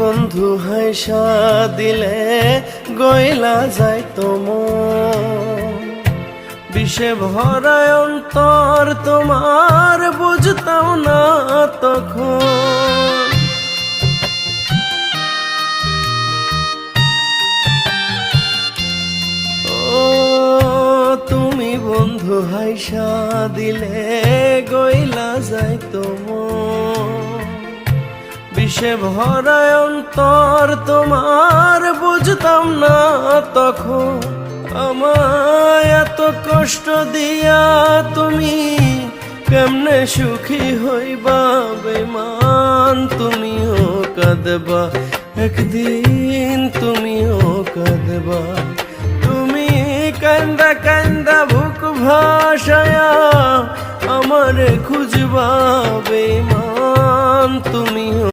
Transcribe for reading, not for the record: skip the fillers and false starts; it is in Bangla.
বন্ধু হাইসা দিলে গইলা যায় মন, বিষে ভরায় অন্তর তোমার বুঝতাম না তখন। ও তুমি বন্ধু হাইসা দিলে গইলা যায় মন, বিষে ভরায় অন্তর তোমার বুঝতাম না তখন। আমায় এত কষ্ট দিয়া তুমি কেমনে সুখী হইবা বেমান, তুমিও কাঁদবা একদিন, তুমিও কাঁদবা। তুমি কান্দা কান্দা বুক ভাসায়া আমারে খুঁজবা বেমান, তুমিও